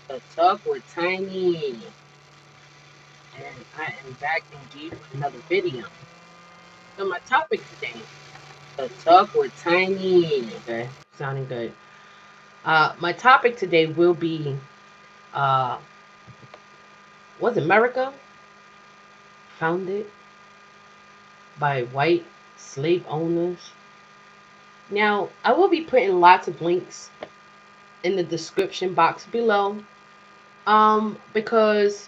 The Talk with Tiny, and I am back indeed with another video. So my topic today, the Talk with Tiny. Okay, sounding good. My topic today will be, uh, was America founded by white slave owners? Now, I will be putting lots of links in the description box below, because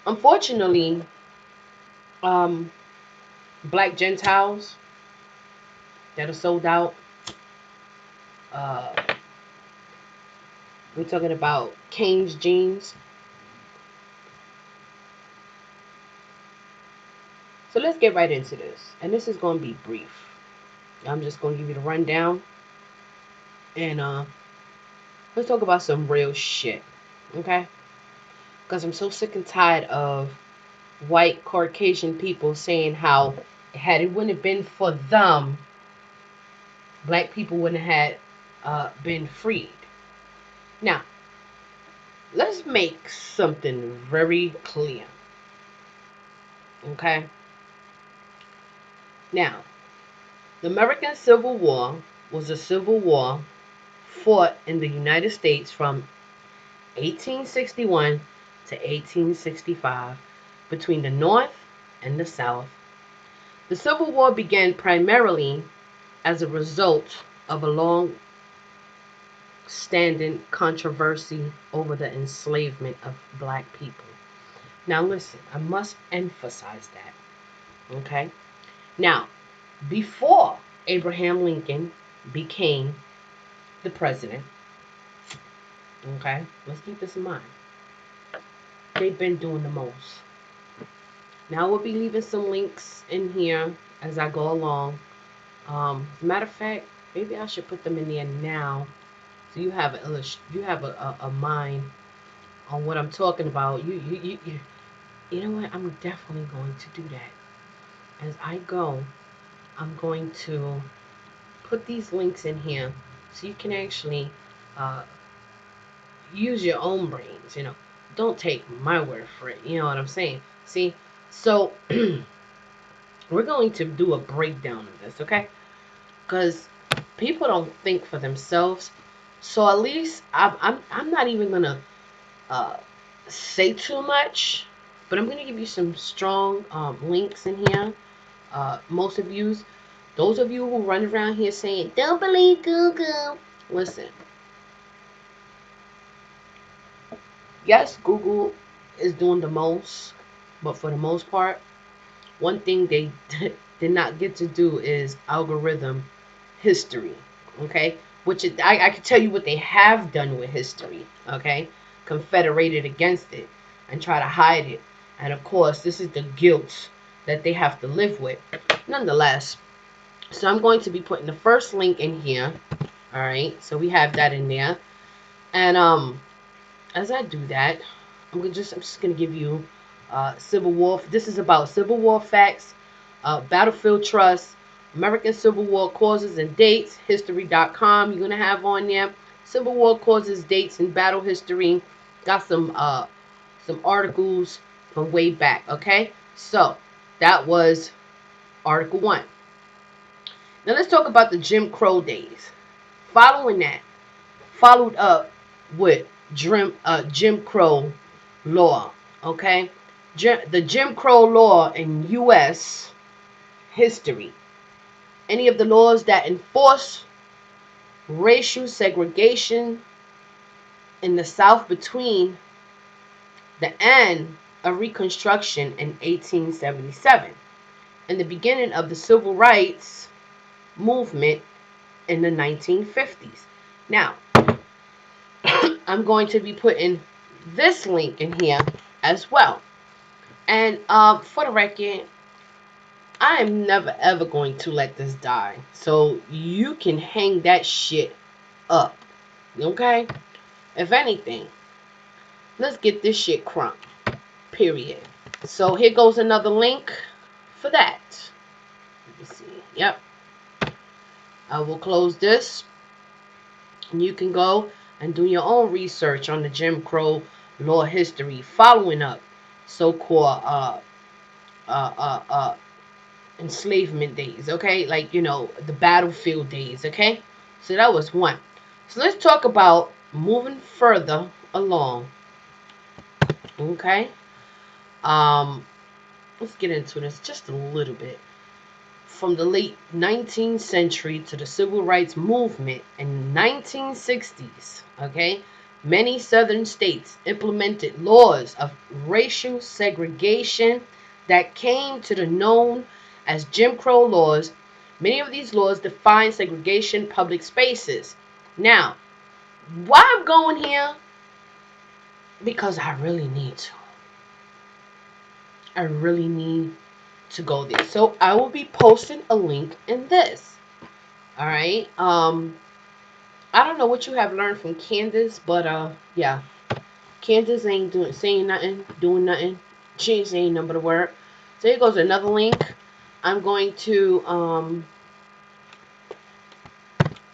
unfortunately, um, black Gentiles that are sold out. Uh, we're talking about King's jeans. So let's get right into this. And this is going to be brief. I'm just going to give you the rundown. And let's talk about some real shit. Okay? Because I'm so sick and tired of white Caucasian people saying how had it wouldn't have been for them, black people wouldn't have had been freed. Now, let's make something very clear. Okay? Now, the American Civil War was a civil war fought in the United States from 1861 to 1865 between the North and the South. The Civil War began primarily as a result of a long standing controversy over the enslavement of black people. Now, listen, I must emphasize that. Okay? Now, before Abraham Lincoln became the president, okay, let's keep this in mind. They've been doing the most. Now, I will be leaving some links in here as I go along. As a matter of fact, maybe I should put them in there now, so you have a mind on what I'm talking about. You know what? I'm definitely going to do that as I go. I'm going to put these links in here so you can actually uh, use your own brains. Don't take my word for it. You know what I'm saying? See, so we're going to do a breakdown of this, okay? Because people don't think for themselves. So at least I'm not even gonna uh, say too much, but I'm gonna give you some strong links in here. Those of you who run around here saying don't believe Google, listen. Yes, Google is doing the most, but for the most part, one thing they did not get to do is algorithm history. Okay, I can tell you what they have done with history. Okay, confederated against it and try to hide it, and of course, this is the guilt that they have to live with. Nonetheless, so I'm going to be putting the first link in here. All right, so we have that in there, and as I do that, I'm just gonna give you Civil War. This is about Civil War facts, Battlefield Trust, American Civil War causes and dates, History.com. You're gonna have on there Civil War causes, dates, and battle history. Got some articles from way back. Okay, so that was Article 1. Now let's talk about the Jim Crow days. Following that, followed up with Jim Crow law. Okay, the Jim Crow law in U.S. history. Any of the laws that enforce racial segregation in the South between the end of Reconstruction in 1877 and the beginning of the Civil Rights Movement in the 1950s. Now, I'm going to be putting this link in here as well. And for the record, I am never ever going to let this die. So you can hang that shit up. Okay? If anything, let's get this shit crunk. Period. So here goes another link for that. Let me see. Yep. I will close this. And you can go and do your own research on the Jim Crow law history following up so-called enslavement days, okay? Like, the battlefield days, okay? So that was one. So let's talk about moving further along, okay? Let's get into this just a little bit. From the late 19th century to the civil rights movement in the 1960s, okay? Many southern states implemented laws of racial segregation that came to be known as Jim Crow laws. Many of these laws define segregation public spaces. Now, why I'm going here? Because I really need to. I really need to go there. So I will be posting a link in this. All right. I don't know what you have learned from Candace, but yeah, Candace ain't saying nothing, doing nothing. She ain't saying nothing but a word. So here goes another link. I'm going to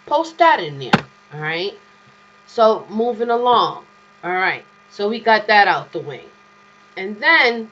post that in there. All right. So moving along. All right. So we got that out the way, and then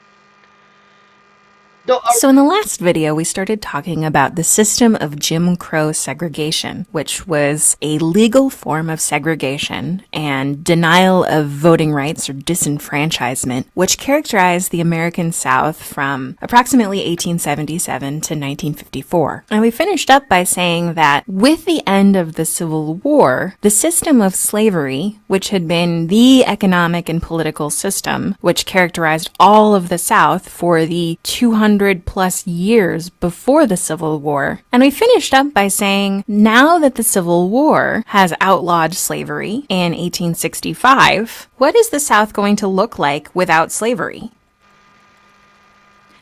So in the last video, we started talking about the system of Jim Crow segregation, which was a legal form of segregation and denial of voting rights or disenfranchisement, which characterized the American South from approximately 1877 to 1954. And we finished up by saying that with the end of the Civil War, the system of slavery, which had been the economic and political system which characterized all of the South for the 200 plus years before the Civil War. And we finished up by saying, now that the Civil War has outlawed slavery in 1865, what is the South going to look like without slavery?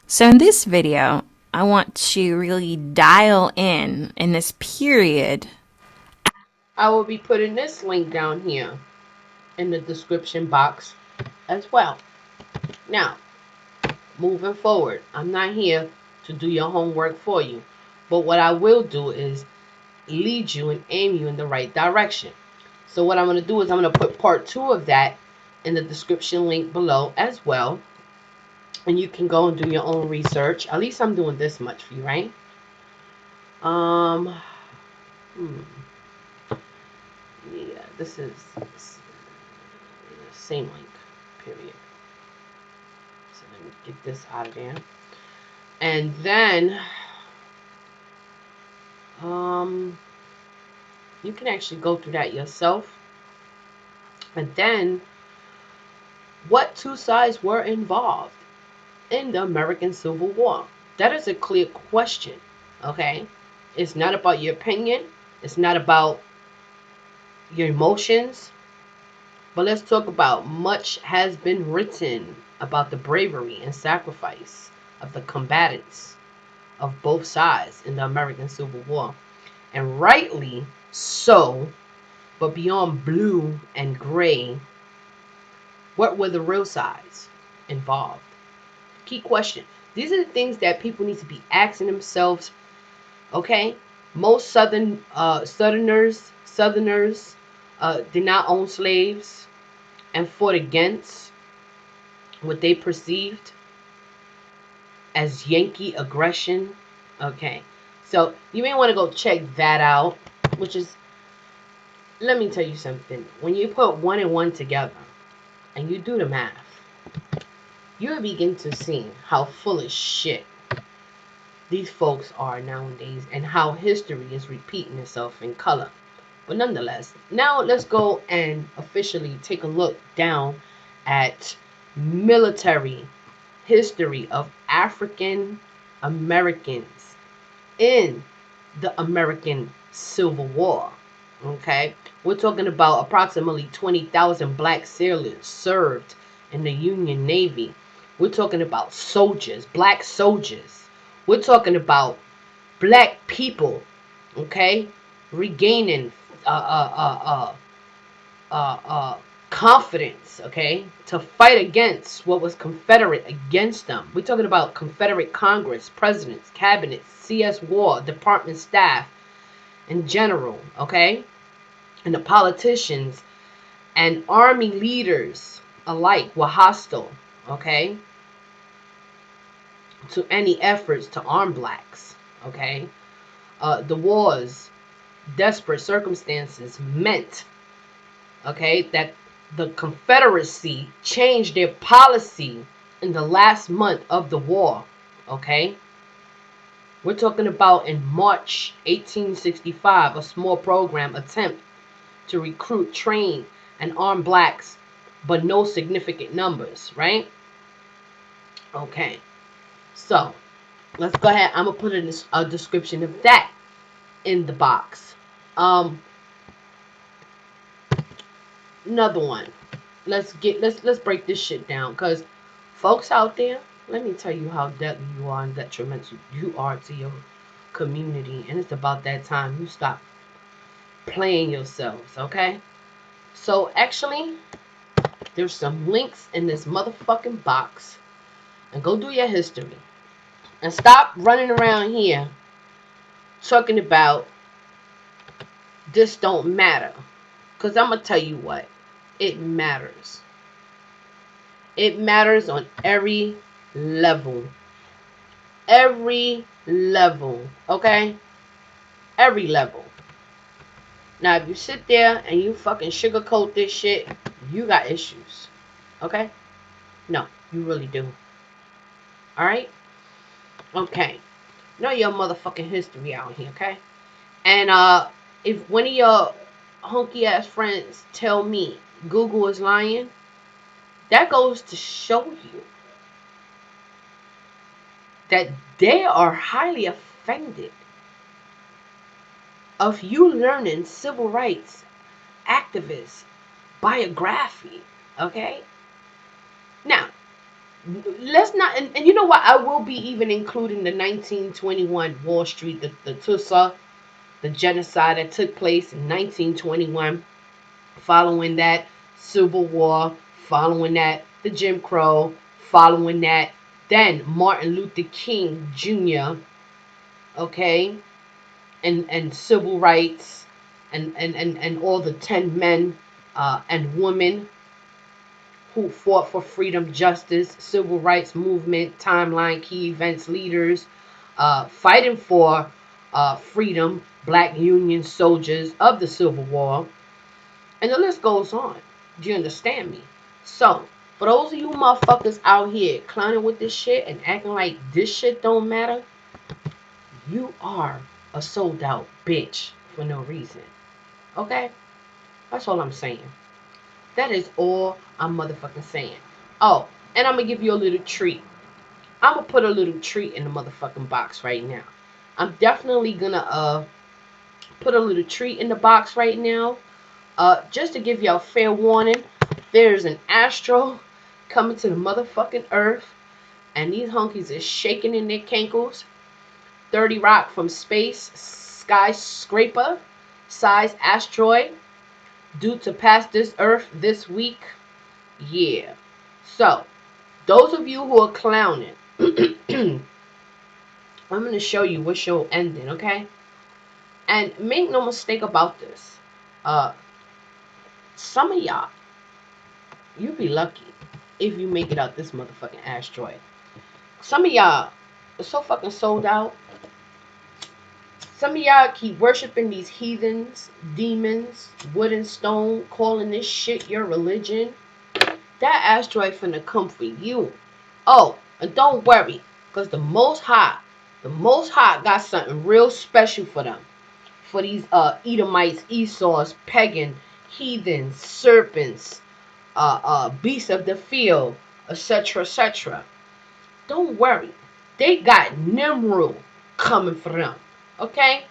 So in this video, I want to really dial in this period. I will be putting this link down here in the description box as well. Now, moving forward, I'm not here to do your homework for you, but what I will do is lead you and aim you in the right direction. So what I'm going to do is I'm going to put part 2 of that in the description link below as well, and you can go and do your own research. At least I'm doing this much for you, right? Yeah, this is the same link, period. So let me get this out of there. And then, you can actually go through that yourself. And then, what two sides were involved in the American Civil War? That is a clear question, okay? It's not about your opinion. It's not about your emotions. But let's talk about much has been written about the bravery and sacrifice of the combatants of both sides in the American Civil War. And rightly so, but beyond blue and gray, what were the real sides involved? Key question. These are the things that people need to be asking themselves. Okay, most Southerners did not own slaves and fought against what they perceived as Yankee aggression. Okay, so you may want to go check that out, which is, let me tell you something. When you put 1 and 1 together and you do the math, you'll begin to see how full of shit these folks are nowadays and how history is repeating itself in color. But nonetheless, now let's go and officially take a look down at military history of African Americans in the American Civil War. Okay, we're talking about approximately 20,000 black sailors served in the Union Navy. We're talking about soldiers, black soldiers. We're talking about black people, okay, regaining confidence, okay, to fight against what was Confederate against them. We're talking about Confederate Congress, presidents, cabinets, CS War, department staff in general, okay, and the politicians and army leaders alike were hostile, okay, to any efforts to arm blacks, okay. The war's desperate circumstances meant, okay, that the Confederacy changed their policy in the last month of the war, okay. We're talking about in March 1865, a small program attempt to recruit, train, and arm blacks, but no significant numbers, right? Okay, so let's go ahead. I'm gonna put a description of that in the box. Another one. Let's break this shit down, because folks out there, let me tell you how deadly you are and detrimental you are to your community, and it's about that time you stop playing yourselves, okay? So actually, there's some links in this motherfucking box, and go do your history, and stop running around here talking about this don't matter, because I'm gonna tell you what, it matters. It matters on every level. Every level, okay? Every level. Now, if you sit there and you fucking sugarcoat this shit, you got issues, okay? No, you really do. Alright? Okay. Know your motherfucking history out here, okay? And if one of your hunky ass friends tell me Google is lying, that goes to show you that they are highly offended of you learning civil rights activist biography, okay? Now, let's not, and you know what, I will be even including the 1921 Wall Street, the Tulsa, the genocide that took place in 1921, following that Civil War, following that the Jim Crow, following that then Martin Luther King Jr., okay, and civil rights, and all the 10 men and women who fought for freedom, justice, civil rights movement, timeline, key events, leaders, fighting for freedom, black Union soldiers of the Civil War, and the list goes on. Do you understand me? So, for those of you motherfuckers out here clowning with this shit and acting like this shit don't matter, you are a sold out bitch for no reason. Okay? That's all I'm saying. That is all I'm motherfucking saying. Oh, and I'm gonna give you a little treat. I'm gonna put a little treat in the motherfucking box right now. I'm definitely gonna put a little treat in the box right now. Just to give y'all fair warning, there's an astro coming to the motherfucking earth, and these honkies is shaking in their cankles. 30 Rock from space, skyscraper size asteroid due to pass this earth this week. Yeah. So, those of you who are clowning, I'm going to show you what show ending, okay? And make no mistake about this. Some of y'all, you be lucky if you make it out this motherfucking asteroid. Some of y'all are so fucking sold out. Some of y'all keep worshiping these heathens, demons, wood and stone, calling this shit your religion. That asteroid finna come for you. Oh, and don't worry, because the Most High got something real special for them. For these Edomites, Esau's, pagan, heathens, serpents, beasts of the field, etc., etc. Don't worry. They got Nimrod coming for them. Okay?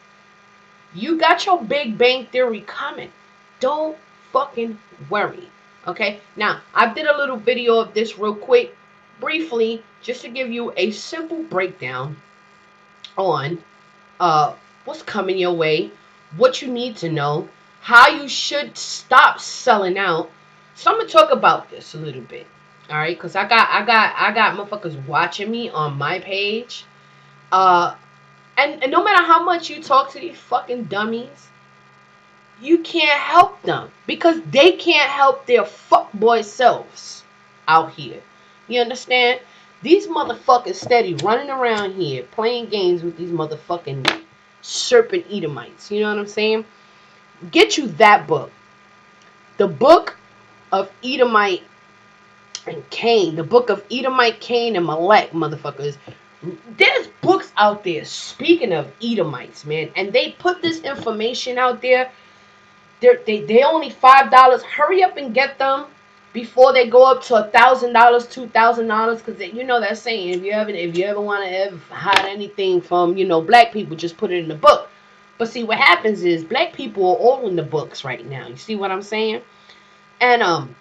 You got your Big Bang Theory coming. Don't fucking worry. Okay? Now, I did a little video of this real quick, briefly, just to give you a simple breakdown on what's coming your way, what you need to know, how you should stop selling out. So I'm gonna talk about this a little bit. Alright, because I got motherfuckers watching me on my page. And no matter how much you talk to these fucking dummies, you can't help them because they can't help their fuckboy selves out here. You understand? These motherfuckers steady running around here playing games with these motherfucking serpent Edomites. You know what I'm saying? Get you that book. The book of Edomite and Cain. The book of Edomite, Cain, and Malek, motherfuckers. There's books out there, speaking of Edomites, man. And they put this information out there. They only $5. Hurry up and get them before they go up to $1,000, $2,000, because you know that saying, if you ever want to ever hide anything from black people, just put it in the book. But see, what happens is black people are all in the books right now. You see what I'm saying? And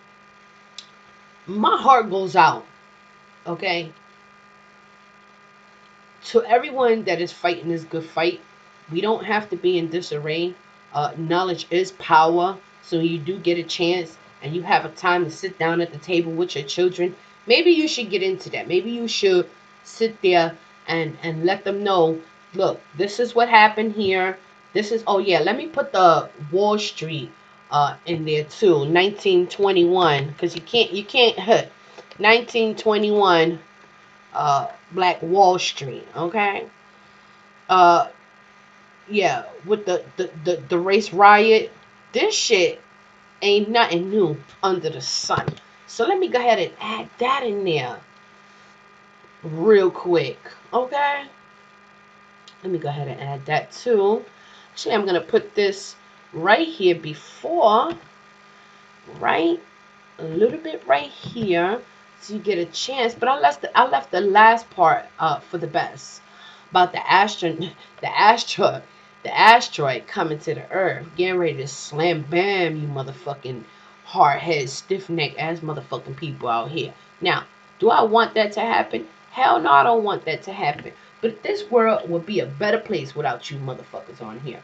my heart goes out, okay, to everyone that is fighting this good fight. We don't have to be in disarray. Knowledge is power. So you do get a chance and you have a time to sit down at the table with your children. Maybe you should get into that. Maybe you should sit there and let them know, look, this is what happened here. This is, oh yeah, let me put the Wall Street in there too. 1921, because you can't 1921 Black Wall Street, okay? Uh, yeah, with the race riot, this shit ain't nothing new under the sun. So let me go ahead and add that in there real quick, okay? Let me go ahead and add that too. Actually, I'm gonna put this right here before, right, a little bit right here, so you get a chance. But I left the last part for the best, about the asteroid coming to the Earth, getting ready to slam bam you motherfucking hard head, stiff neck ass motherfucking people out here. Now, do I want that to happen? Hell no, I don't want that to happen. But this world would be a better place without you motherfuckers on here.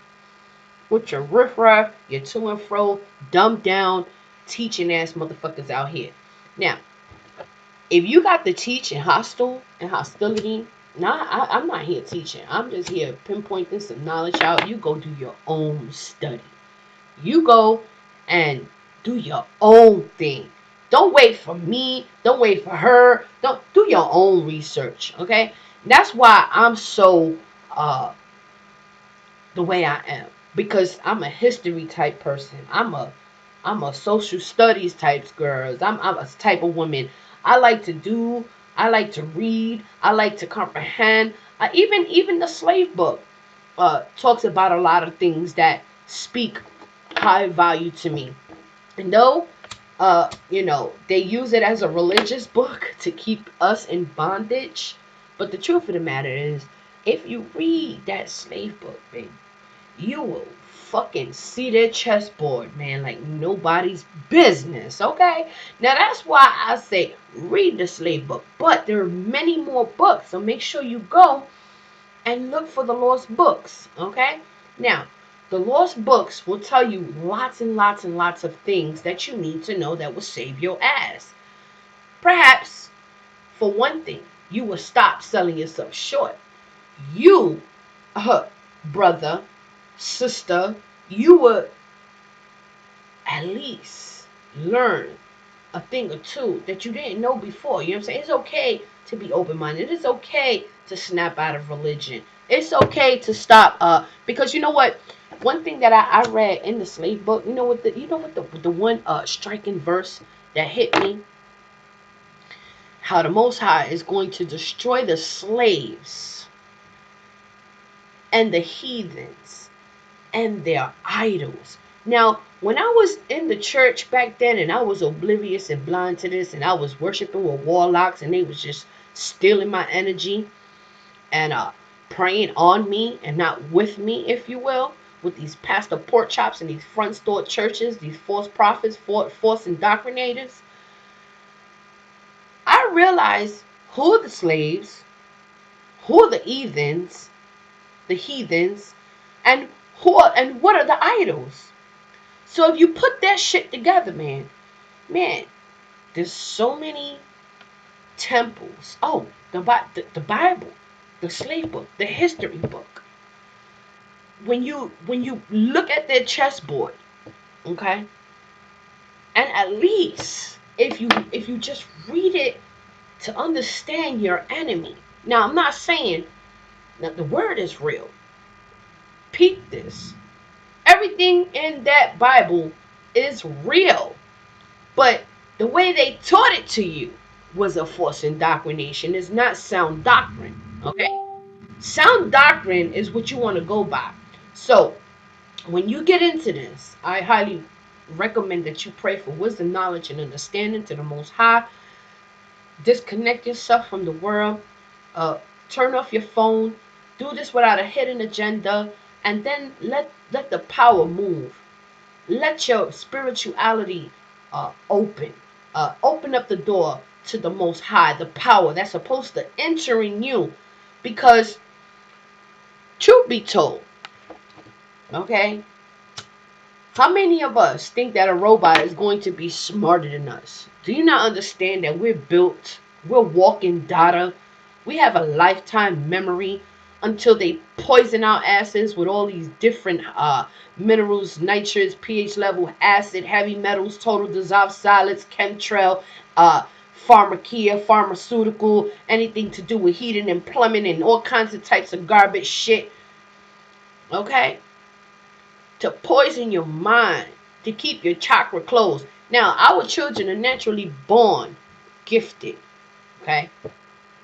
With your riffraff, your to and fro, dumbed down, teaching ass motherfuckers out here. Now, if you got the teaching hostile and hostility, I'm not here teaching. I'm just here pinpointing some knowledge out. You go do your own study. You go and do your own thing. Don't wait for me. Don't wait for her. Don't do your own research. Okay? That's why I'm so the way I am. Because I'm a history type person. I'm a social studies type girl. I'm a type of woman. I like to do. I like to read. I like to comprehend. Even the slave book talks about a lot of things that speak high value to me. And though, they use it as a religious book to keep us in bondage, but the truth of the matter is, if you read that slave book, baby, you will fucking see their chessboard, man, like nobody's business, okay? Now, that's why I say read the slave book, but there are many more books, so make sure you go and look for the lost books, okay? Now, the lost books will tell you lots and lots and lots of things that you need to know that will save your ass. Perhaps, for one thing, you will stop selling yourself short. You, brother, sister, you would at least learn a thing or two that you didn't know before. You know what I'm saying? It's okay to be open-minded. It's okay to snap out of religion. It's okay to stop because you know what? One thing that I read in the slave book, the one striking verse that hit me, how the Most High is going to destroy the slaves and the heathens and their idols. Now, when I was in the church back then and I was oblivious and blind to this and I was worshiping with warlocks and they was just stealing my energy and praying on me and not with me, if you will, with these pastor pork chops and these front store churches, these false prophets, false indoctrinators, I realized who are the slaves, who are the heathens, and and what are the idols. So if you put that shit together, man, there's so many temples. Oh, the Bible, the slave book, the history book. When you look at their chessboard, Okay? And at least if you just read it to understand your enemy. Now I'm not saying that the word is real. Peep this. Everything in that Bible is real. But the way they taught it to you was a false indoctrination. It's not sound doctrine. Okay? Sound doctrine is what you want to go by. So when you get into this, I highly recommend that you pray for wisdom, knowledge, and understanding to the Most High. Disconnect yourself from the world. Uh, Turn off your phone. Do this without a hidden agenda, and then let the power move. Let your spirituality open. Open up the door to the Most High, the power that's supposed to enter in you. Because, truth be told, okay, how many of us think that a robot is going to be smarter than us? Do you not understand that we're walking data? We have a lifetime memory until they poison our asses with all these different minerals, nitrates, pH level, acid, heavy metals, total dissolved solids, chemtrail, pharmacia, pharmaceutical, anything to do with heating and plumbing and all kinds of types of garbage shit. Okay? To poison your mind, to keep your chakra closed. Now, our children are naturally born gifted. Okay?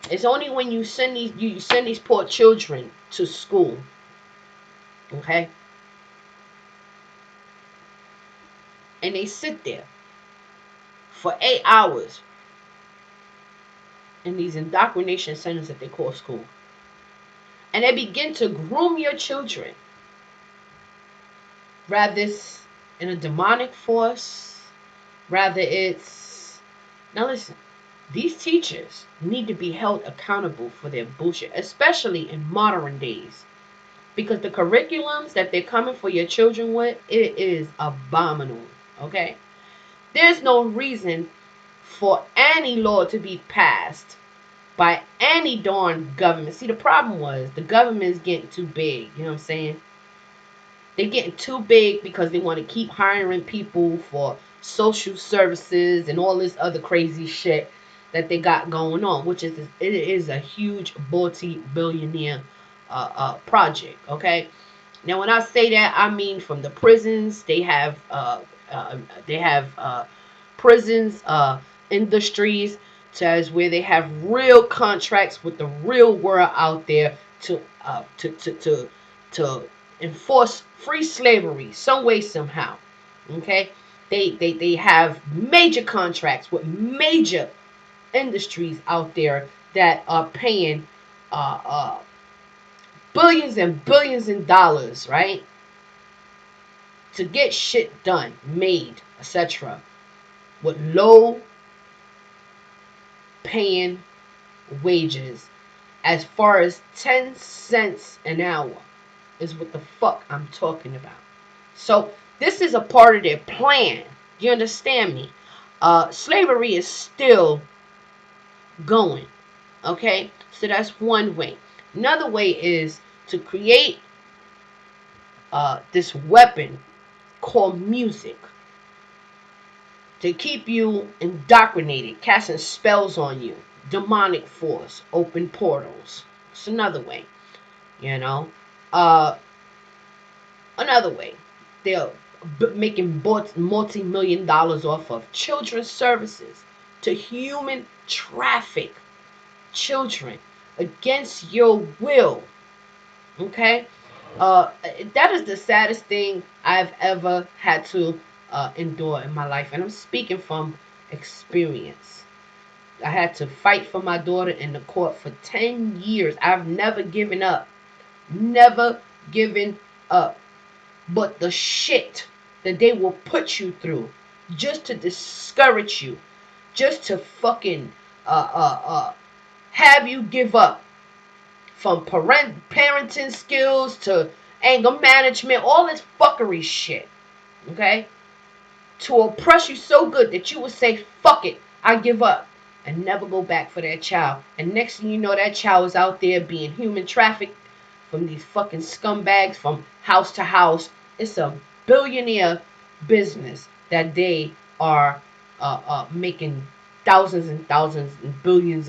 It's only when you send these poor children to school, okay, and they sit there for 8 hours in these indoctrination centers that they call school, and they begin to groom your children, rather it's in a demonic force, rather it's now listen. These teachers need to be held accountable for their bullshit, especially in modern days. Because the curriculums that they're coming for your children with, it is abominable. Okay? There's no reason for any law to be passed by any darn government. See, the problem was the government is getting too big. You know what I'm saying? They're getting too big because they want to keep hiring people for social services and all this other crazy shit that they got going on, which is it is a huge multi-billionaire project. Okay, now when I say that, I mean from the prisons they have prisons industries as where they have real contracts with the real world out there to enforce free slavery some way somehow. Okay, they have major contracts with major industries out there that are paying uh, uh, billions and billions in dollars, right, to get shit done, made, etc., with low paying wages as far as 10 cents an hour is what the fuck I'm talking about. So this is a part of their plan. Do you understand me? Slavery is still going. Okay? So that's one way. Another way is to create this weapon called music to keep you indoctrinated, casting spells on you. Demonic force, open portals. It's another way, you know. Uh, Another way, they're making multi-million dollars off of children's services to human traffic children against your will. Okay, that is the saddest thing I've ever had to endure in my life, and I'm speaking from experience. I had to fight for my daughter in the court for 10 years. I've never given up. Never given up. But the shit that they will put you through just to discourage you, just to fucking have you give up, from parenting skills to anger management, all this fuckery shit, okay? To oppress you so good that you would say, fuck it, I give up, and never go back for that child. And next thing you know, that child is out there being human trafficked from these fucking scumbags from house to house. It's a billionaire business that they are making thousands and thousands and billions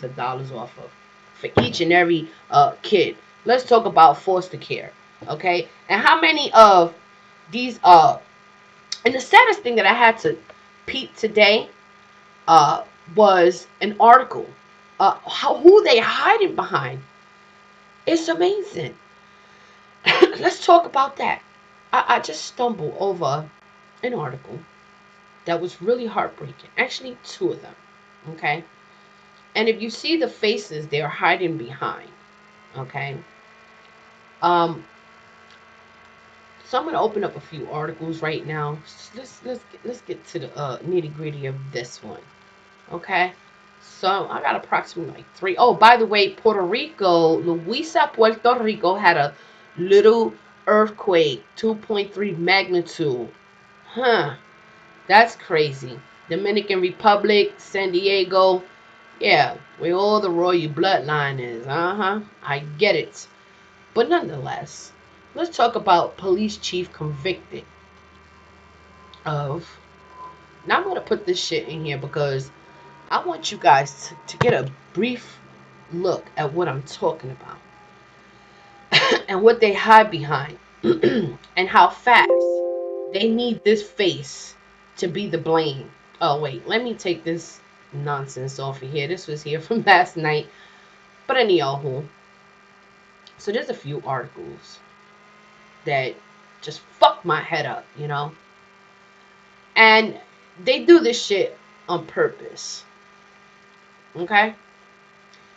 of dollars off of for each and every kid. Let's talk about foster care, okay? And how many of these and the saddest thing that I had to peep today uh was an article who they hiding behind. It's amazing. Let's talk about that. I just stumbled over an article that was really heartbreaking. Actually, two of them. Okay. And if you see the faces they're hiding behind, okay. Um, so I'm gonna open up a few articles right now. Let's get to the nitty gritty of this one. Okay. So I got approximately like three. Oh, by the way, Puerto Rico, Luisa, Puerto Rico had a little earthquake, 2.3 magnitude. Huh. That's crazy. Dominican Republic, San Diego. Yeah, where all the royal bloodline is. Uh-huh. I get it. But nonetheless, let's talk about police chief convicted of. Now I'm going to put this shit in here because I want you guys to get a brief look at what I'm talking about and what they hide behind and how fast they need this face to be the blame. Oh, wait, let me take this nonsense off of here. This was here from last night. But anyhow, so there's a few articles that just fuck my head up, you know? And they do this shit on purpose. Okay?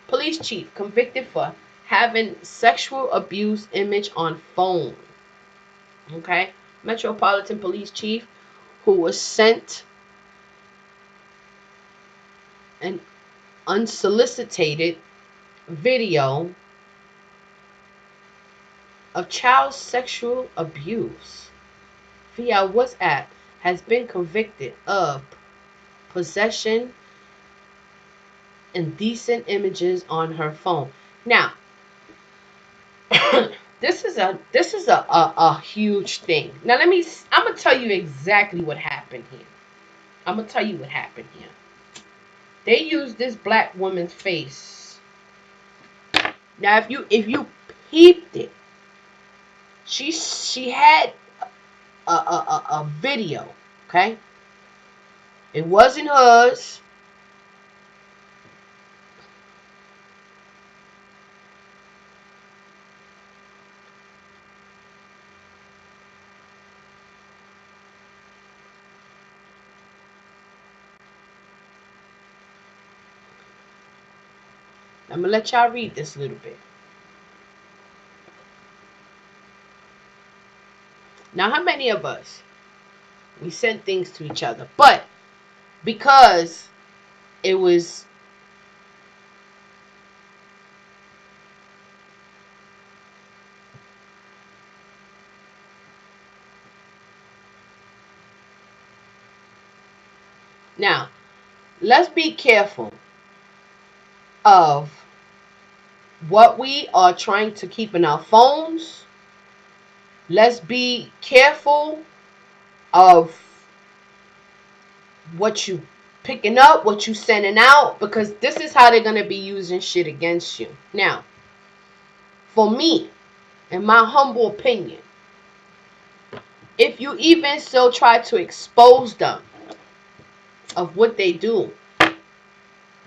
Police chief convicted for having sexual abuse image on phone. Okay? Metropolitan Police Chief who was sent an unsolicited video of child sexual abuse via WhatsApp has been convicted of possession indecent images on her phone. Now, this is a huge thing. Now I'm gonna tell you exactly what happened here. I'm gonna tell you what happened here. They used this black woman's face. Now if you peeped it, she had a video, okay? It wasn't hers. I'm gonna let y'all read this a little bit. Now, how many of us we sent things to each other, but because it was now, let's be careful of what we are trying to keep in our phones. Let's be careful of what you picking up, what you sending out, because this is how they're going to be using shit against you. Now, for me, in my humble opinion, if you even still try to expose them of what they do,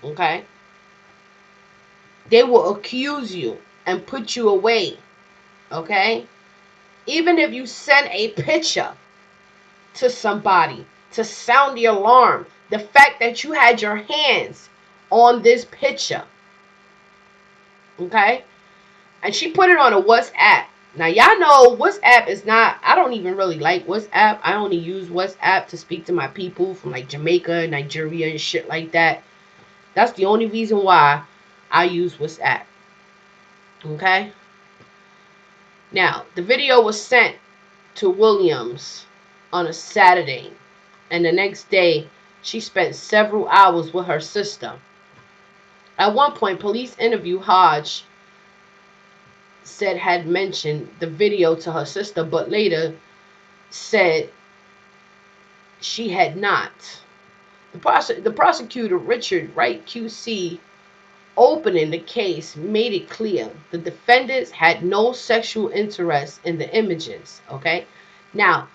okay, they will accuse you and put you away, okay? Even if you send a picture to somebody to sound the alarm, the fact that you had your hands on this picture, okay? And she put it on a WhatsApp. Now, y'all know WhatsApp is not, I don't even really like WhatsApp. I only use WhatsApp to speak to my people from like Jamaica, Nigeria, and shit like that. That's the only reason why I use WhatsApp. Okay? Now, the video was sent to Williams on a Saturday. And the next day, she spent several hours with her sister. At one point, police interview Hodge said had mentioned the video to her sister, but later said she had not. The prosecutor, Richard Wright QC, opening the case made it clear the defendants had no sexual interest in the images. Okay, now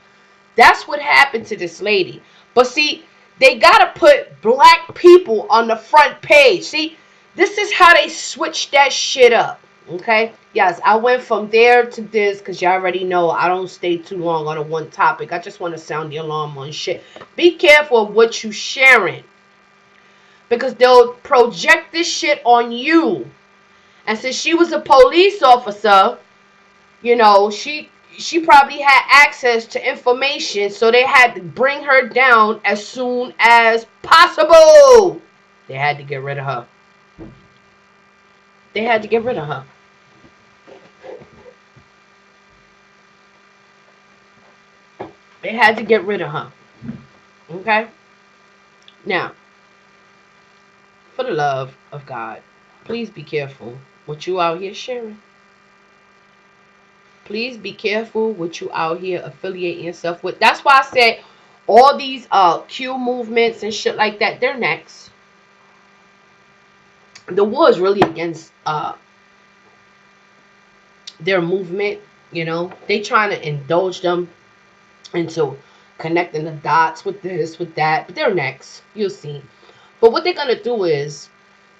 that's what happened to this lady. But see, they gotta put black people on the front page. See, this is how they switch that shit up. Okay, yes, I went from there to this because you already know I don't stay too long on a one topic. I just want to sound the alarm on shit. Be careful of what you sharing, because they'll project this shit on you. And since she was a police officer, you know, she probably had access to information, so they had to bring her down as soon as possible. They had to get rid of her. They had to get rid of her. They had to get rid of her. Okay? Now, for the love of God, please be careful what you out here sharing. Please be careful what you out here affiliating yourself with. That's why I said all these Q movements and shit like that, they're next. The war is really against their movement. You know, they trying to indulge them into connecting the dots with this, with that, but they're next. You'll see. But what they're gonna do is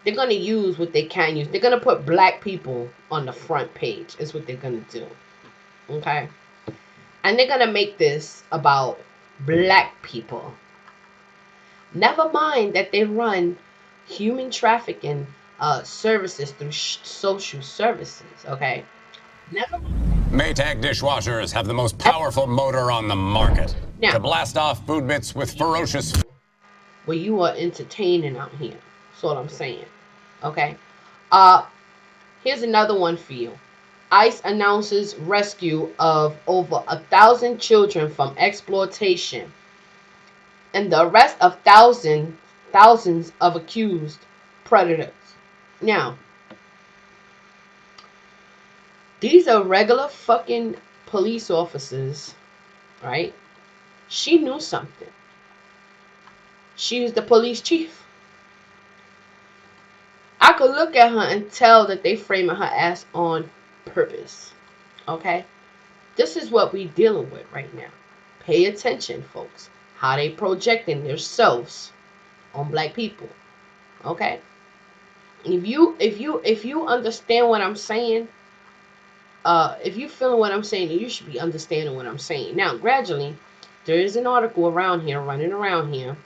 they're gonna use what they can use. They're gonna put black people on the front page. Is what they're gonna do. Okay, and they're gonna make this about black people. Never mind that they run human trafficking services through social services. Okay, never mind. Maytag dishwashers have the most powerful motor on the market Now, to blast off food bits with ferocious. Well, you are entertaining out here. That's what I'm saying. Okay. Here's another one for you. ICE announces rescue of over 1,000 children from exploitation and the arrest of thousands of accused predators. Now, these are regular fucking police officers, right? She knew something. She was the police chief. I could look at her and tell that they framing her ass on purpose. Okay? This is what we dealing with right now. Pay attention, folks. How they projecting themselves on black people. Okay? If you understand what I'm saying, if you feeling what I'm saying, you should be understanding what I'm saying. Now, gradually, there is an article running around here,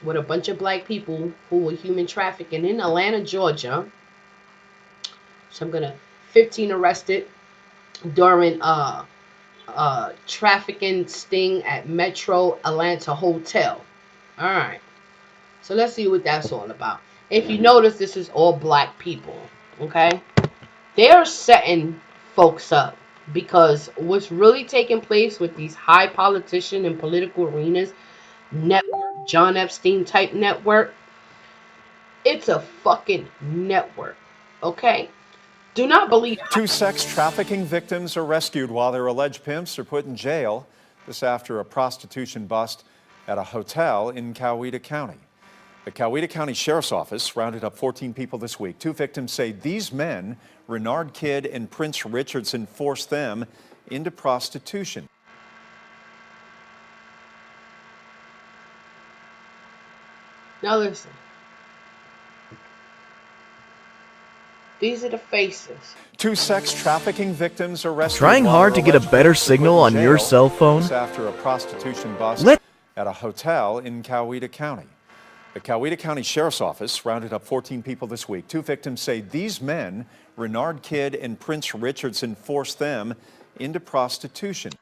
with a bunch of black people who were human trafficking in Atlanta, Georgia. So I'm gonna 15 arrested during trafficking sting at Metro Atlanta Hotel. Alright. So let's see what that's all about. If you notice, this is all black people. Okay? They're setting folks up, because what's really taking place with these high politician and political arenas, network, John Epstein type network, it's a fucking network. Okay? Do not believe. 2 sex trafficking victims are rescued while their alleged pimps are put in jail. This after a prostitution bust at a hotel in Coweta County. The Coweta County Sheriff's Office rounded up 14 people this week. 2 victims say these men, Renard Kidd and Prince Richardson, forced them into prostitution. Now listen. These are the faces. 2 sex trafficking victims are rescued. Trying hard to get a better signal on your cell phone? After a prostitution bust at a hotel in Coweta County. The Coweta County Sheriff's Office rounded up 14 people this week. 2 victims say these men, Renard Kidd and Prince Richardson, forced them into prostitution.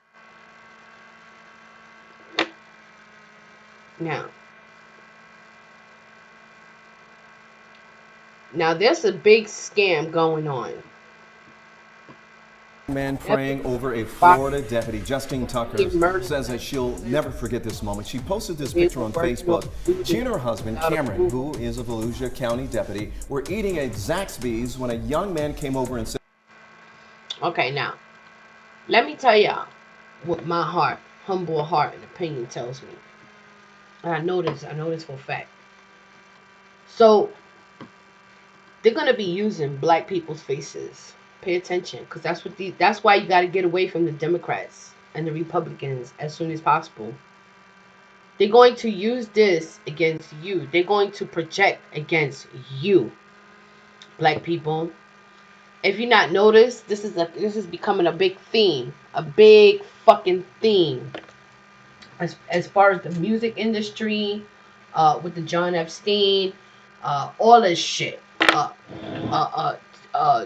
Now there's a big scam going on. Man praying over a Florida deputy. Justine Tucker says that she'll never forget this moment. She posted this picture on Facebook. She and her husband, Cameron, who is a Volusia County deputy, were eating at Zaxby's when a young man came over and said... Okay, now, let me tell y'all what my humble heart and opinion tells me. And I know this for a fact. So they're gonna be using black people's faces. Pay attention, because that's why you got to get away from the Democrats and the Republicans as soon as possible. They're going to use this against you. They're going to project against you, black people. If you not noticed, this is becoming a big theme, a big fucking theme. As far as the music industry, with the John Epstein, all this shit,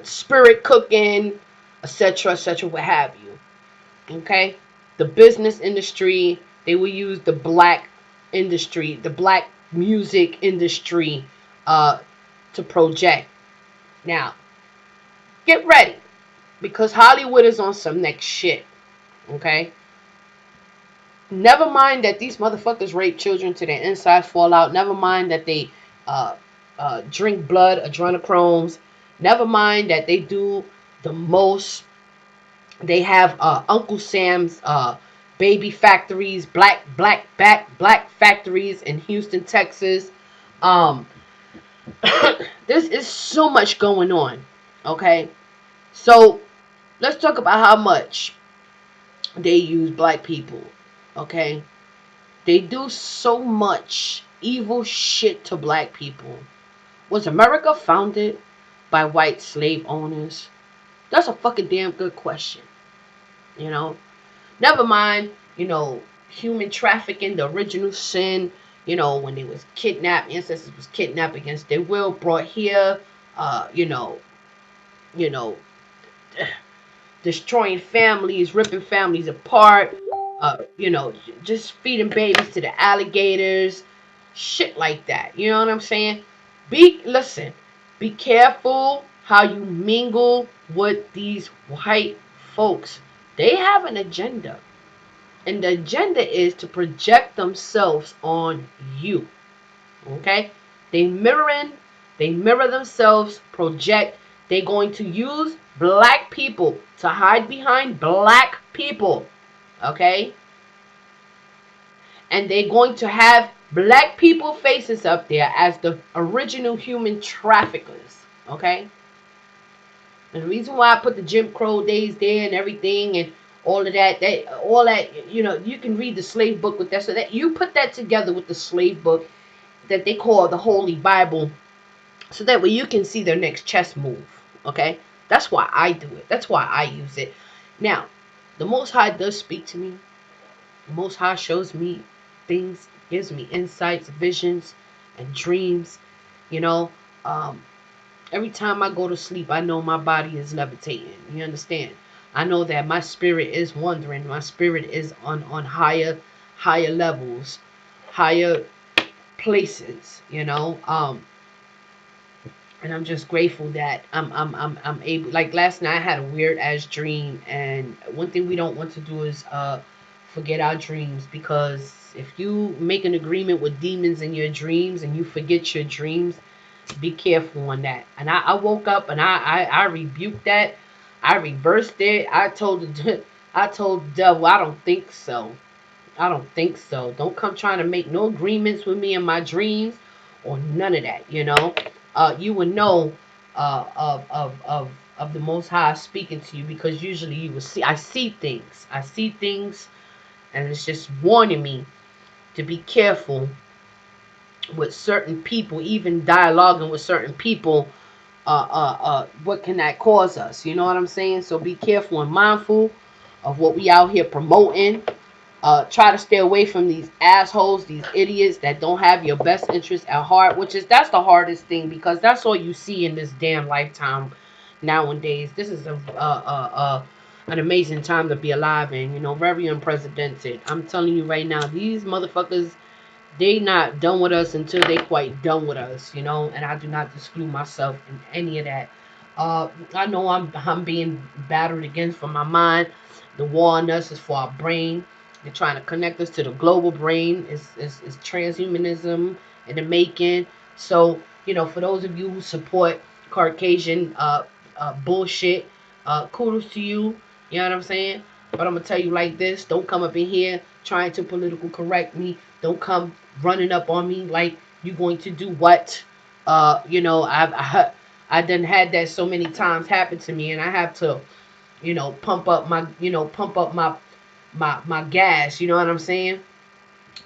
spirit cooking, etc., what have you. Okay, the business industry, they will use the black industry, the black music industry, to project. Now, get ready, because Hollywood is on some next shit. Okay, never mind that these motherfuckers rape children to their insides fall out. Never mind that they drink blood, adrenochromes. Never mind that they do the most. They have Uncle Sam's baby factories, black factories in Houston, Texas. Um, This is so much going on. Okay, so let's talk about how much they use black people. Okay, they do so much evil shit to black people. Was America founded by white slave owners? That's a fucking damn good question. You know, never mind, human trafficking, the original sin, when they was kidnapped, ancestors was kidnapped against their will, brought here, uh, you know, you know, destroying families, ripping families apart, just feeding babies to the alligators, shit like that. You know what I'm saying? Listen, be careful how you mingle with these white folks. They have an agenda. And the agenda is to project themselves on you. Okay? They mirror themselves, project. They're going to use black people to hide behind black people. Okay? And they're going to have black people faces up there as the original human traffickers. Okay? And the reason why I put the Jim Crow days there and everything and all of that, you can read the slave book with that. So that you put that together with the slave book that they call the Holy Bible, so that way you can see their next chess move. Okay? That's why I do it. That's why I use it. Now, the Most High does speak to me. The Most High shows me things, gives me insights, visions, and dreams. Every time I go to sleep, I know my body is levitating. You understand? I know that my spirit is wandering. My spirit is on higher levels, higher places. And I'm just grateful that I'm able. Like last night, I had a weird ass dream, and one thing we don't want to do is forget our dreams, because if you make an agreement with demons in your dreams and you forget your dreams, be careful on that. And I woke up and I rebuked that. I reversed it. I told the devil, I don't think so. I don't think so. Don't come trying to make no agreements with me in my dreams or none of that. You would know of the Most High speaking to you, because usually you will see. I see things, and it's just warning me to be careful with certain people, even dialoguing with certain people. What can that cause us? You know what I'm saying? So be careful and mindful of what we out here promoting. Try to stay away from these assholes, these idiots that don't have your best interest at heart, that's the hardest thing, because that's all you see in this damn lifetime nowadays. This is an amazing time to be alive in, very unprecedented. I'm telling you right now, these motherfuckers, they not done with us until they quite done with us, and I do not exclude myself in any of that. I know I'm being battered against for my mind. The war on us is for our brain. They're trying to connect us to the global brain. It's transhumanism in the making. So, for those of you who support Caucasian bullshit, kudos to you. You know what I'm saying? But I'm going to tell you like this. Don't come up in here trying to political correct me. Don't come running up on me like you going to do what. You know, I done had that so many times happen to me, and I have to, you know, pump up my my gas. You know what I'm saying?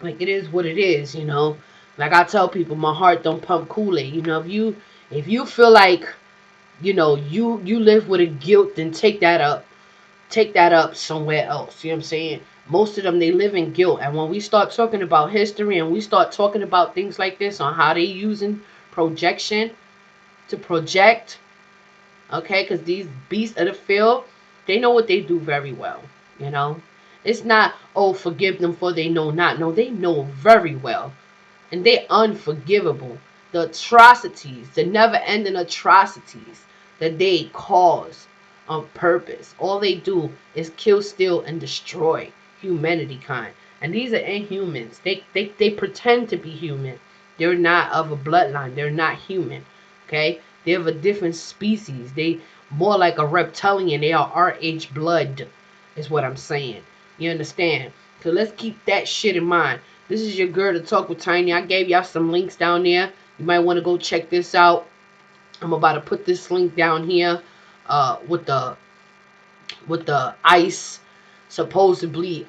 Like, it is what it is. You know, like I tell people, my heart don't pump Kool-Aid. You know, if you feel like, you know, you live with a guilt, then take that up somewhere else. You know what I'm saying? Most of them, they live in guilt. And when we start talking about history and we start talking about things like this, on how they using projection to project, okay, because these beasts of the field, they know what they do very well. You know, it's not, oh, forgive them for they know not. No, they know very well, and they unforgivable. The atrocities, the never-ending atrocities that they cause on purpose, all they do is kill, steal, and destroy humanity kind. And these are inhumans. They pretend to be human. They're not of a bloodline. They're not human. Okay? They're of a different species. They more like a reptilian. They are RH blood, is what I'm saying. You understand? So let's keep that shit in mind. This is your girl to talk with Tiny. I gave y'all some links down there. You might want to go check this out. I'm about to put this link down here with the ICE supposedly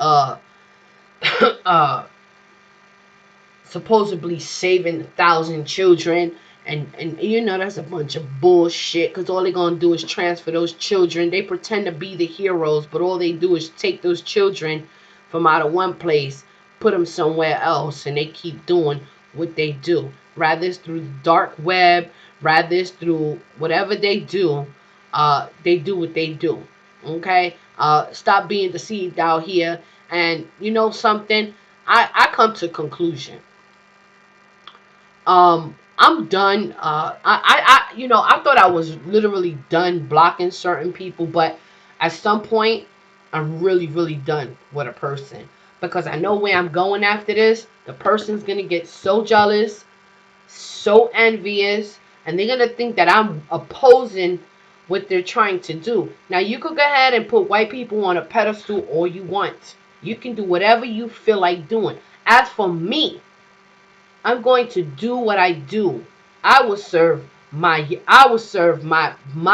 supposedly saving 1,000 children, and you know that's a bunch of bullshit, because all they're gonna do is transfer those children. They pretend to be the heroes, but all they do is take those children from out of one place, put them somewhere else, and they keep doing what they do. Rather it's through the dark web, rather it's through whatever they do what they do. Okay? Stop being deceived out here. And you know something? I come to conclusion. I'm done. You know, I thought I was literally done blocking certain people, but at some point, I'm really, really done with a person, because I know where I'm going after this. The person's gonna get so jealous, so envious, and they're gonna think that I'm opposing what they're trying to do. Now, you could go ahead and put white people on a pedestal all you want. You can do whatever you feel like doing. As for me, I'm going to do what I do. I will serve my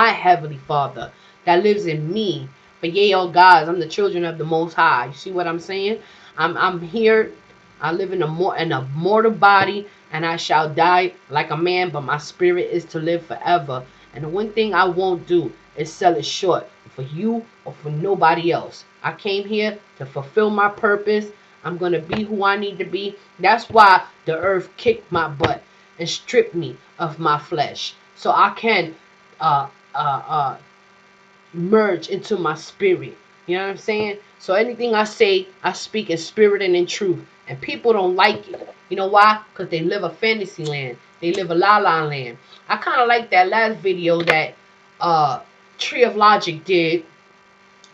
heavenly Father that lives in me. But yea, oh gods, I'm the children of the Most High. You see what I'm saying? I'm here. I live in a mortal body, and I shall die like a man, but my spirit is to live forever. And the one thing I won't do is sell it short for you or for nobody else. I came here to fulfill my purpose. I'm going to be who I need to be. That's why the earth kicked my butt and stripped me of my flesh, so I can merge into my spirit. You know what I'm saying? So anything I say, I speak in spirit and in truth. And people don't like it. You know why? Because they live a fantasy land. They live a la-la land. I kind of like that last video that Tree of Logic did.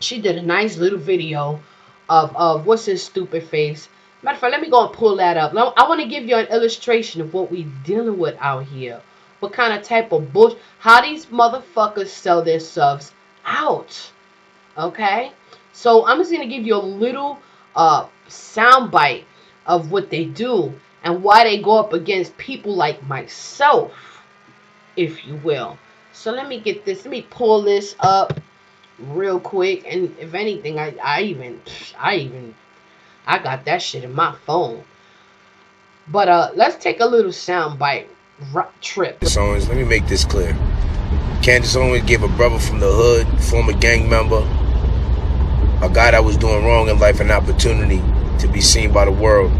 She did a nice little video of what's his stupid face. Matter of fact, let me go and pull that up. Now, I want to give you an illustration of what we dealing with out here. What kind of type of bullshit. How these motherfuckers sell their subs out. Okay? So I'm just going to give you a little soundbite of what they do and why they go up against people like myself, if you will. So let me get this. Let me pull this up real quick. And if anything, I got that shit in my phone. But let's take a little soundbite trip. Owens, let me make this clear. Candace Owens gave a brother from the hood, former gang member, a guy that was doing wrong in life, an opportunity to be seen by the world.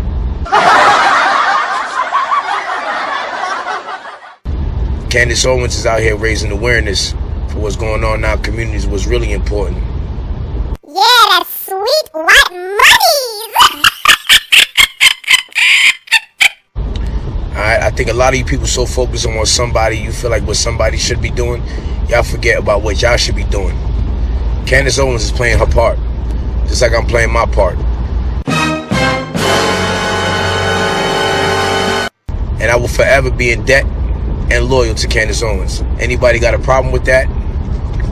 Candace Owens is out here raising awareness for what's going on in our communities, what's really important. Yeah, that's sweet white money! Alright, I think a lot of you people so focused on what somebody, you feel like what somebody should be doing, y'all forget about what y'all should be doing. Candace Owens is playing her part, just like I'm playing my part. And I will forever be in debt and loyal to Candace Owens. Anybody got a problem with that?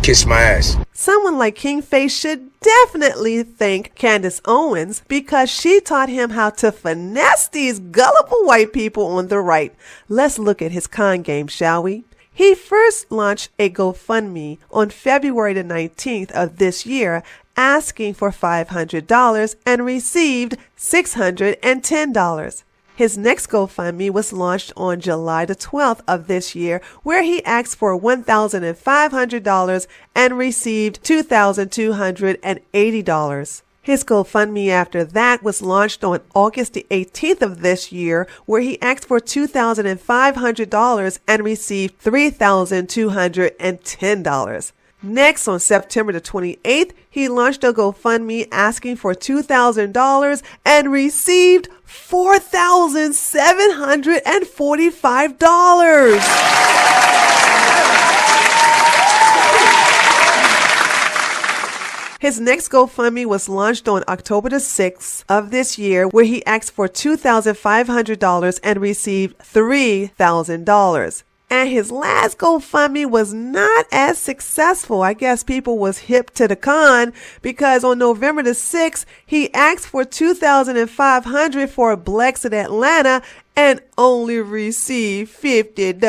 Kiss my ass. Someone like King Face should definitely thank Candace Owens because she taught him how to finesse these gullible white people on the right. Let's look at his con game, shall we? He first launched a GoFundMe on February the 19th of this year, asking for $500 and received $610. His next GoFundMe was launched on July the 12th of this year, where he asked for $1,500 and received $2,280. His GoFundMe after that was launched on August the 18th of this year, where he asked for $2,500 and received $3,210. Next, on September the 28th, he launched a GoFundMe asking for $2,000 and received $4,745. His next GoFundMe was launched on October the 6th of this year, where he asked for $2,500 and received $3,000. And his last GoFundMe was not as successful. I guess people was hip to the con because on November the 6th, he asked for $2,500 for a Blex in Atlanta and only received $50.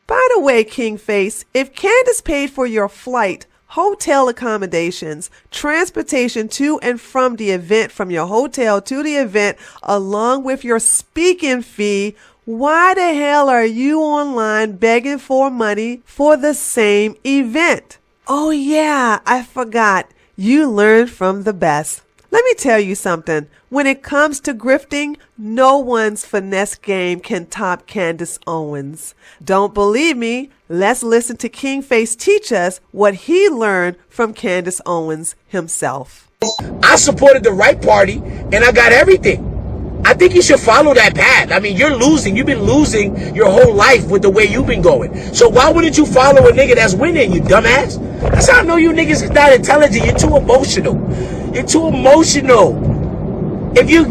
By the way, King Face, if Candace paid for your flight, hotel accommodations, transportation to and from the event, from your hotel to the event, along with your speaking fee, why the hell are you online begging for money for the same event? Oh yeah, I forgot. You learned from the best. Let me tell you something. When it comes to grifting, no one's finesse game can top Candace Owens. Don't believe me? Let's listen to King Face teach us what he learned from Candace Owens himself. I supported the right party and I got everything. I think you should follow that path. I mean, you're losing. You've been losing your whole life with the way you've been going. So why wouldn't you follow a nigga that's winning, you dumbass? That's how I know you niggas is not intelligent. You're too emotional. You're too emotional. If you,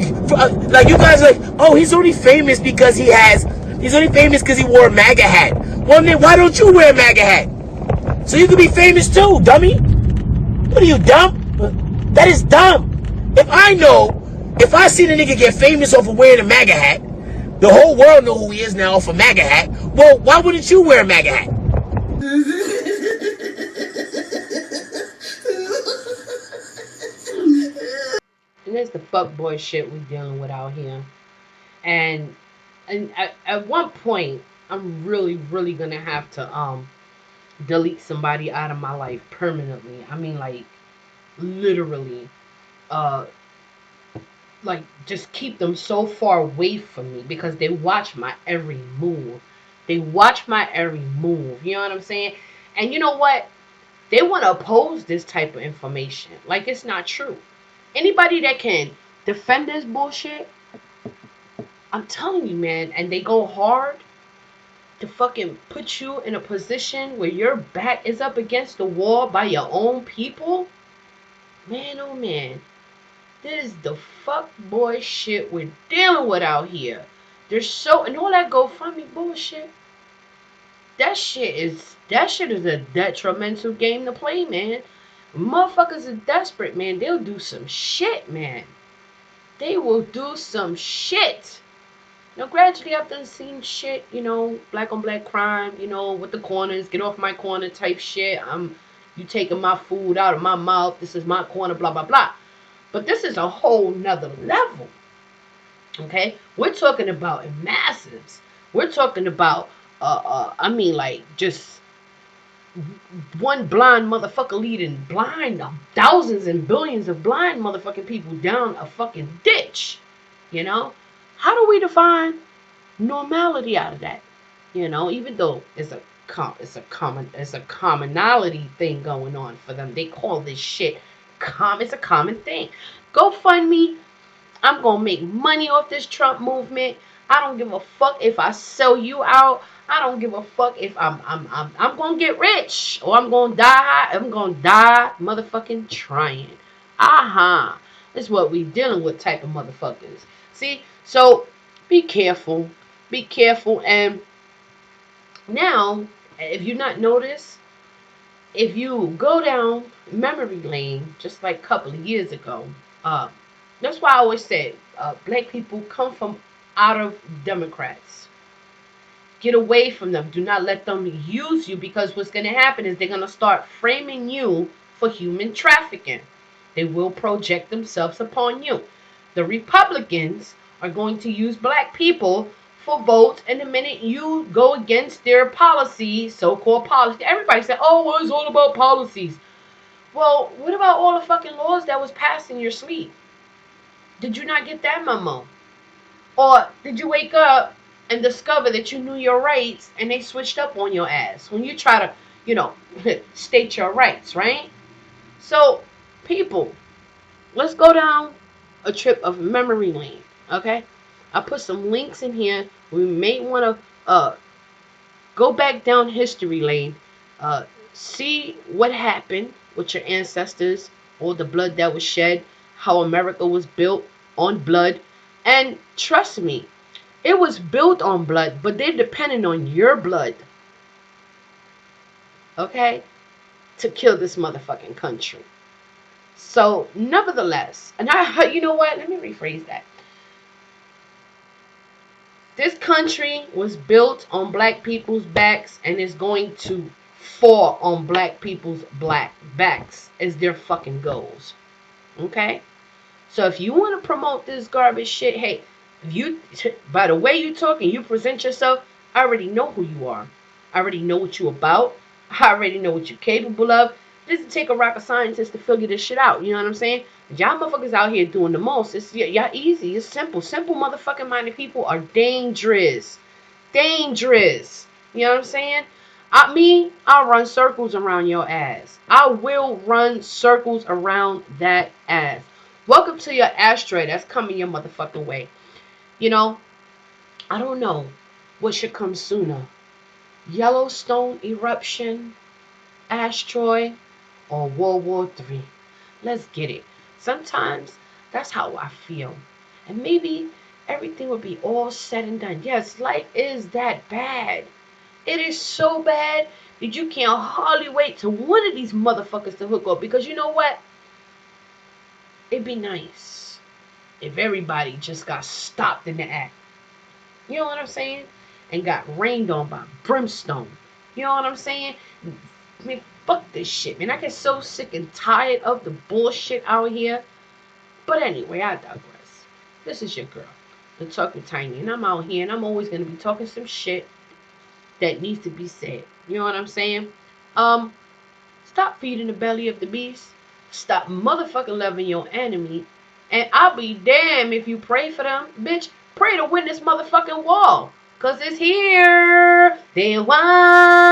like you guys are like, oh, he's only famous because he wore a MAGA hat. Well, then why don't you wear a MAGA hat? So you can be famous too, dummy. What are you, dumb? That is dumb. If I see the nigga get famous off of wearing a MAGA hat, the whole world know who he is now off a MAGA hat, well, why wouldn't you wear a MAGA hat? And that's the fuckboy shit we dealing with out here. And at one point, I'm really gonna have to delete somebody out of my life permanently. I mean, like, literally. Like, just keep them so far away from me because they watch my every move. They watch my every move. You know what I'm saying? And you know what? They want to oppose this type of information. Like, it's not true. Anybody that can defend this bullshit, I'm telling you, man, and they go hard to fucking put you in a position where your back is up against the wall by your own people, man, oh man. This is the fuckboy shit we're dealing with out here. And all that GoFundMe bullshit. That shit is a detrimental game to play, man. Motherfuckers are desperate, man. They'll do some shit, man. They will do some shit. Now, gradually, I've done seen shit, black on black crime, with the corners, get off my corner type shit. You taking my food out of my mouth. This is my corner, blah, blah, blah. But this is a whole nother level. Okay? We're talking about in massives. We're talking about, just one blind motherfucker leading thousands and billions of blind motherfucking people down a fucking ditch. How do we define normality out of that? Even though it's a commonality thing going on for them. They call this shit it's a common thing. GoFundMe. I'm gonna make money off this Trump movement. I don't give a fuck if I sell you out. I don't give a fuck if I'm gonna get rich or I'm gonna die. I'm gonna die motherfucking trying. That's what we dealing with type of motherfuckers. See? So be careful. Be careful. And now If you not notice, if you go down memory lane, just like a couple of years ago, that's why I always said black people come from out of Democrats. Get away from them. Do not let them use you, because what's going to happen is they're going to start framing you for human trafficking. They will project themselves upon you. The Republicans are going to use black people for votes, and the minute you go against their policies, so-called policy, everybody said, oh, well, it's all about policies. Well, what about all the fucking laws that was passed in your sleep? Did you not get that memo? Or did you wake up and discover that you knew your rights and they switched up on your ass when you try to, state your rights, right? So, people, let's go down a trip of memory lane, okay? I put some links in here. We may want to go back down history lane, see what happened with your ancestors, all the blood that was shed, how America was built on blood. And trust me, it was built on blood, but they're depending on your blood, okay, to kill this motherfucking country. So, nevertheless, and you know what? Let me rephrase that. This country was built on black people's backs and is going to fall on black people's black backs as their fucking goals. Okay? So if you want to promote this garbage shit, hey, if you, by the way you talk and you present yourself, I already know who you are. I already know what you're about. I already know what you're capable of. It doesn't take a rocket scientist to figure this shit out. You know what I'm saying? Y'all motherfuckers out here doing the most. It's y'all easy. It's simple. Simple motherfucking minded people are dangerous. Dangerous. You know what I'm saying? I'll run circles around your ass. I will run circles around that ass. Welcome to your asteroid that's coming your motherfucking way. You know, I don't know what should come sooner. Yellowstone eruption, asteroid, or World War III. Let's get it. Sometimes that's how I feel. And maybe everything would be all said and done. Yes, life is that bad. It is so bad that you can't hardly wait till one of these motherfuckers to hook up. Because you know what? It'd be nice if everybody just got stopped in the act. You know what I'm saying? And got rained on by brimstone. You know what I'm saying? I mean, fuck this shit, man. I get so sick and tired of the bullshit out here. But anyway, I digress. This is your girl, the Talk with Tiny, and I'm out here, and I'm always gonna be talking some shit that needs to be said. You know what I'm saying? Stop feeding the belly of the beast. Stop motherfucking loving your enemy. And I'll be damned if you pray for them. Bitch, pray to win this motherfucking war. Cause it's here. Then why?